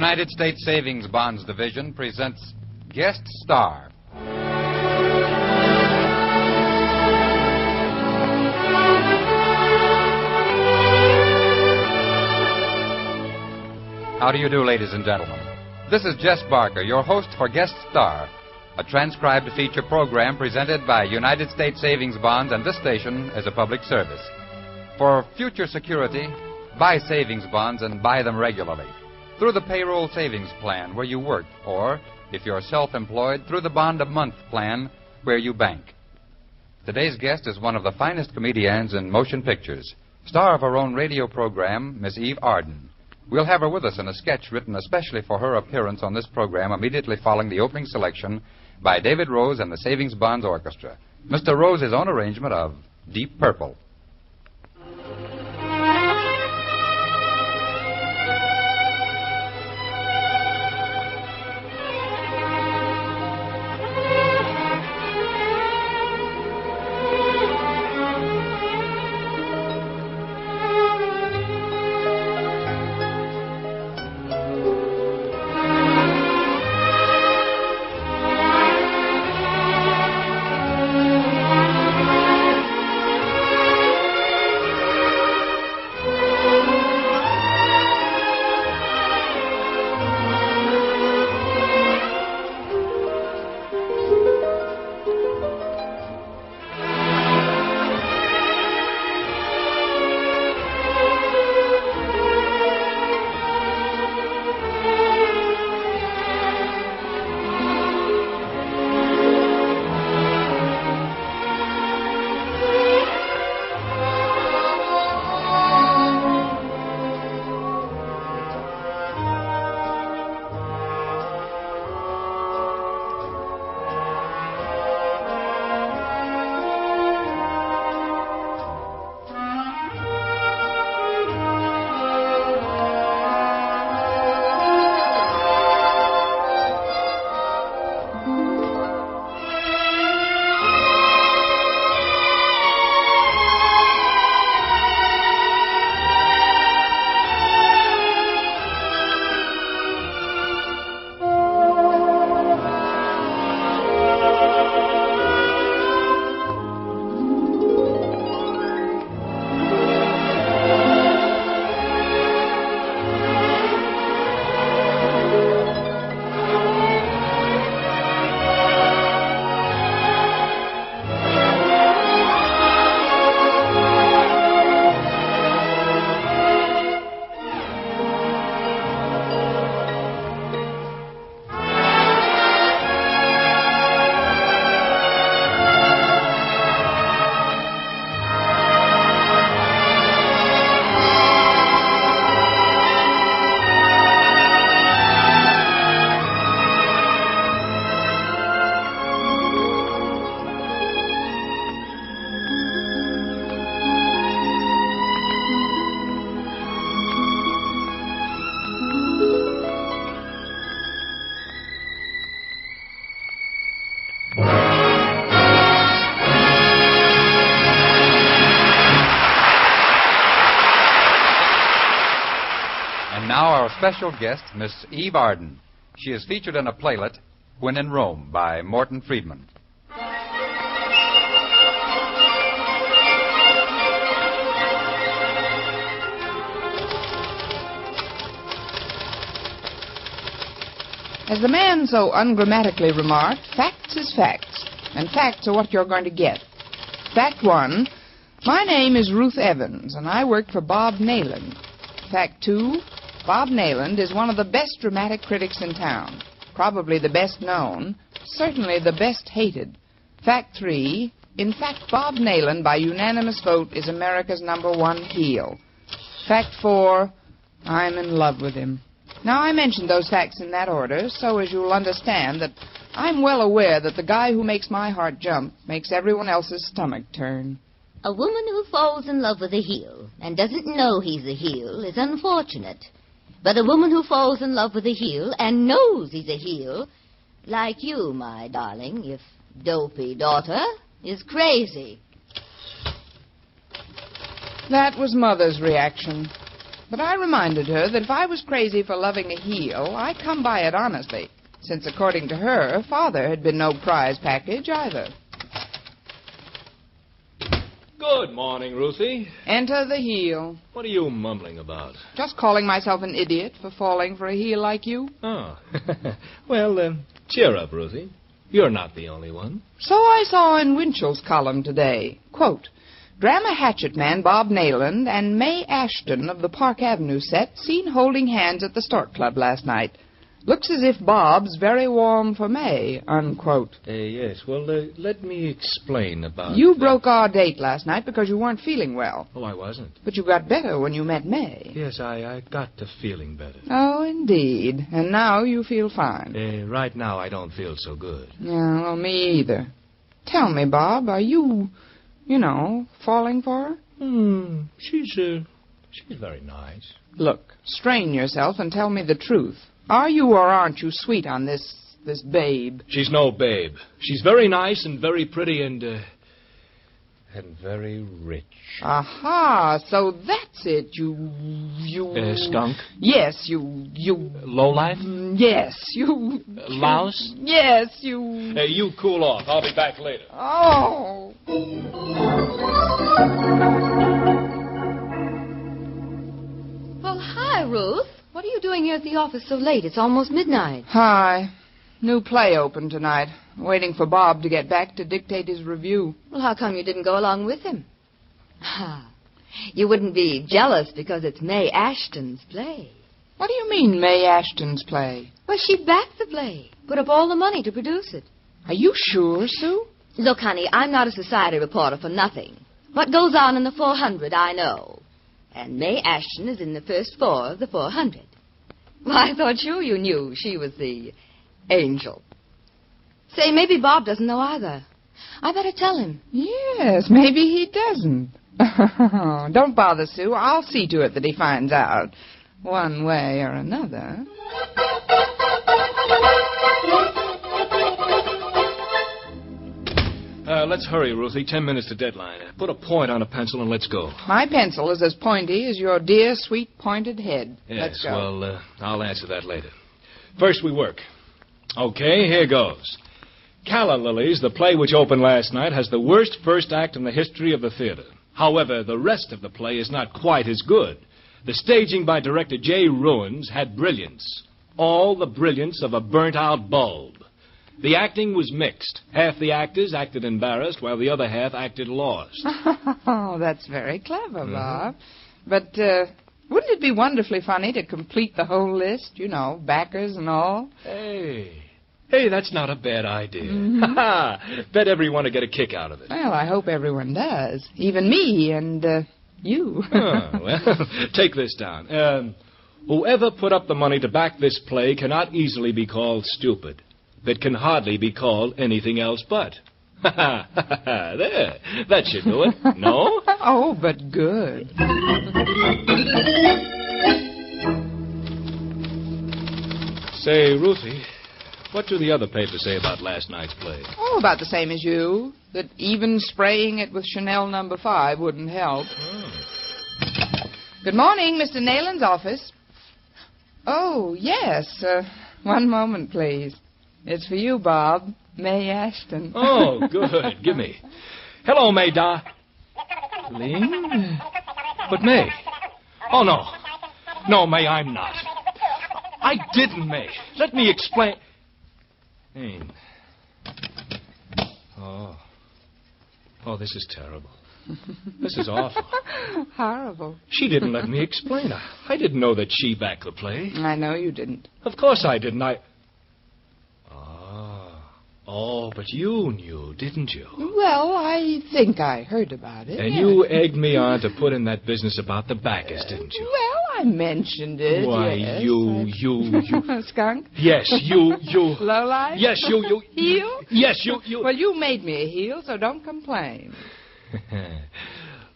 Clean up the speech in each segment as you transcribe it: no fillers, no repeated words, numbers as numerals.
United States Savings Bonds Division presents Guest Star. How do you do, ladies and gentlemen? This is Jess Barker, your host for Guest Star, a transcribed feature program presented by United States Savings Bonds and this station as a public service. For future security, buy savings bonds and buy them regularly through the payroll savings plan where you work, or, if you're self-employed, through the bond a month plan where you bank. Today's guest is one of the finest comedians in motion pictures, star of her own radio program, Miss Eve Arden. We'll have her with us in a sketch written especially for her appearance on this program immediately following the opening selection by David Rose and the Savings Bonds Orchestra. Mr. Rose's own arrangement of Deep Purple. Now our special guest, Miss Eve Arden. She is featured in a playlet, When in Rome, by Morton Friedman. As the man so ungrammatically remarked, facts is facts, and facts are what you're going to get. Fact 1, my name is Ruth Evans, and I work for Bob Nayland. Fact 2, Bob Nayland is one of the best dramatic critics in town, probably the best known, certainly the best hated. Fact 3, in fact, Bob Nayland, by unanimous vote, is America's #1 heel. Fact 4, I'm in love with him. Now, I mentioned those facts in that order so as you'll understand that I'm well aware that the guy who makes my heart jump makes everyone else's stomach turn. A woman who falls in love with a heel and doesn't know he's a heel is unfortunate. But a woman who falls in love with a heel and knows he's a heel, like you, my darling, if dopey daughter, is crazy. That was Mother's reaction. But I reminded her that if I was crazy for loving a heel, I'd come by it honestly, since according to her, father had been no prize package either. Good morning, Ruthie. Enter the heel. What are you mumbling about? Just calling myself an idiot for falling for a heel like you. Oh. Well, cheer up, Ruthie. You're not the only one. So I saw in Winchell's column today, quote, Drama hatchet man Bob Nayland and May Ashton of the Park Avenue set seen holding hands at the Stork Club last night. Looks as if Bob's very warm for May, unquote. Yes, well, let me explain about... You broke our date last night because you weren't feeling well. Oh, I wasn't. But you got better when you met May. Yes, I got to feeling better. Oh, indeed. And now you feel fine. Right now I don't feel so good. Yeah, well, me either. Tell me, Bob, are you, falling for her? She's very nice. Look, strain yourself and tell me the truth. Are you or aren't you sweet on this babe? She's no babe. She's very nice and very pretty and very rich. Aha, so that's it. You... Skunk? Yes, you... Lowlife? Yes, you... Louse? Yes, you... Hey, you cool off. I'll be back later. Oh. Well, hi, Ruth. What are you doing here at the office so late? It's almost midnight. Hi. New play opened tonight. Waiting for Bob to get back to dictate his review. Well, how come you didn't go along with him? You wouldn't be jealous because it's May Ashton's play. What do you mean, May Ashton's play? Well, she backed the play. Put up all the money to produce it. Are you sure, Sue? Look, honey, I'm not a society reporter for nothing. What goes on in the 400, I know. And May Ashton is in the first 4 of the 400. Well, I thought you knew she was the angel. Say, maybe Bob doesn't know either. I better tell him. Yes, maybe he doesn't. Don't bother, Sue. I'll see to it that he finds out, one way or another. Let's hurry, Ruthie. 10 minutes to deadline. Put a point on a pencil and let's go. My pencil is as pointy as your dear, sweet, pointed head. Yes, let's go. Well, I'll answer that later. First we work. Okay, here goes. Calla Lilies, the play which opened last night, has the worst first act in the history of the theater. However, the rest of the play is not quite as good. The staging by director J. Ruins had brilliance. All the brilliance of a burnt-out bulb. The acting was mixed. Half the actors acted embarrassed, while the other half acted lost. Oh, that's very clever, Bob. But wouldn't it be wonderfully funny to complete the whole list, backers and all? Hey, that's not a bad idea. Mm-hmm. Bet everyone will get a kick out of it. Well, I hope everyone does. Even me and you. Well, take this down. Whoever put up the money to back this play cannot easily be called stupid. That can hardly be called anything else but. There. That should do it. No? Oh, but good. Say, Ruthie, what do the other papers say about last night's play? Oh, about the same as you. That even spraying it with Chanel No. 5 wouldn't help. Good morning, Mr. Nayland's office. Oh, yes. One moment, please. It's for you, Bob. May Ashton. Oh, good. Give me. Hello, May Ling? But May. Oh, no. No, May, I'm not. I didn't, May. Let me explain. Aim. Oh, this is terrible. This is awful. Horrible. She didn't let me explain. I didn't know that she backed the play. I know you didn't. Of course I didn't. Oh, but you knew, didn't you? Well, I think I heard about it. And you egged me on to put in that business about the backers, didn't you? Well, I mentioned it. Why, yes. you... Skunk? Yes, you... Lowlife? Yes, you... Heel? Yes, you... Well, you made me a heel, so don't complain.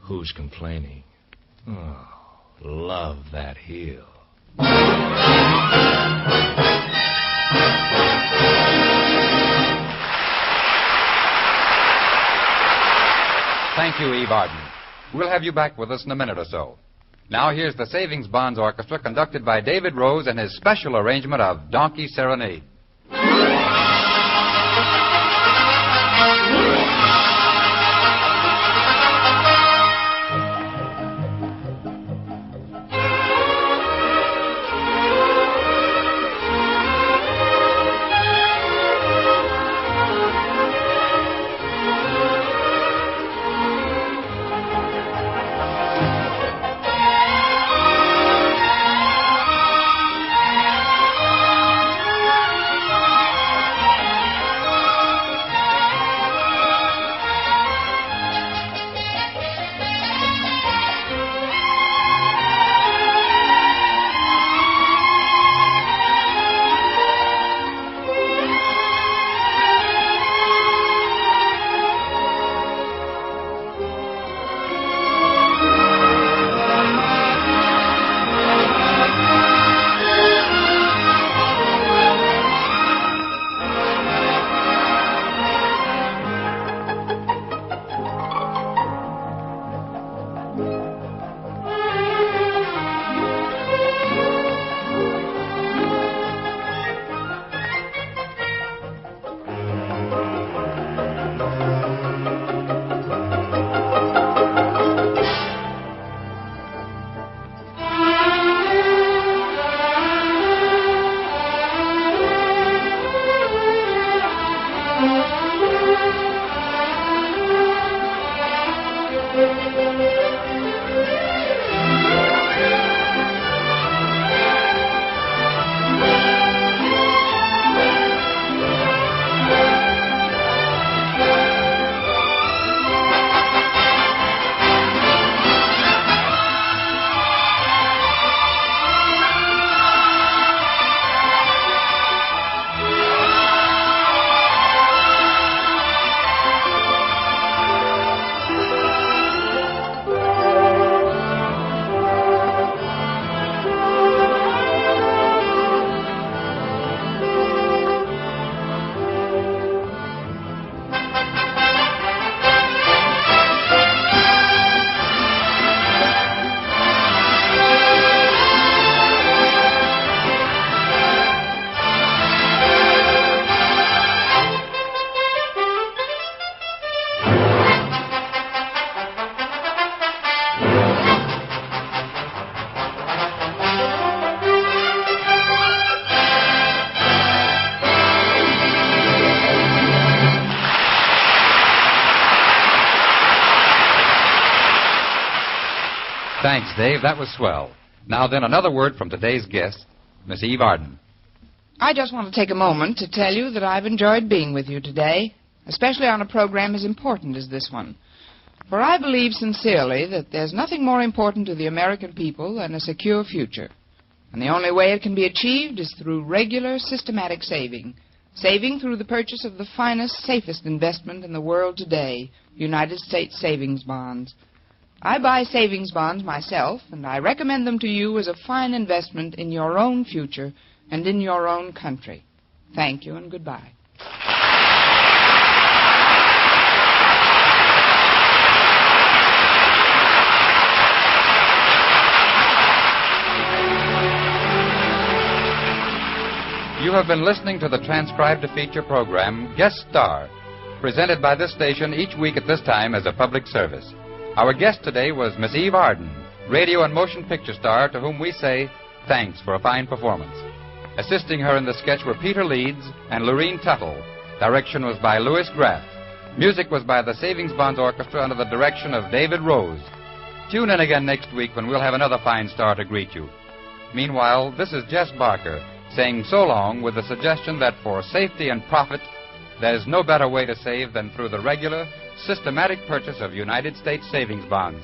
Who's complaining? Oh, love that heel. Thank you, Eve Arden. We'll have you back with us in a minute or so. Now here's the Savings Bonds Orchestra conducted by David Rose and his special arrangement of Donkey Serenade. Thanks, Dave. That was swell. Now then, another word from today's guest, Miss Eve Arden. I just want to take a moment to tell you that I've enjoyed being with you today, especially on a program as important as this one. For I believe sincerely that there's nothing more important to the American people than a secure future. And the only way it can be achieved is through regular, systematic saving. Saving through the purchase of the finest, safest investment in the world today, United States savings bonds. I buy savings bonds myself, and I recommend them to you as a fine investment in your own future and in your own country. Thank you and goodbye. You have been listening to the transcribed feature program, Guest Star, presented by this station each week at this time as a public service. Our guest today was Miss Eve Arden, radio and motion picture star, to whom we say thanks for a fine performance. Assisting her in the sketch were Peter Leeds and Lorene Tuttle. Direction was by Louis Graff. Music was by the Savings Bonds Orchestra under the direction of David Rose. Tune in again next week when we'll have another fine star to greet you. Meanwhile, this is Jess Barker saying so long with the suggestion that for safety and profit, there's no better way to save than through the regular, systematic purchase of United States savings bonds.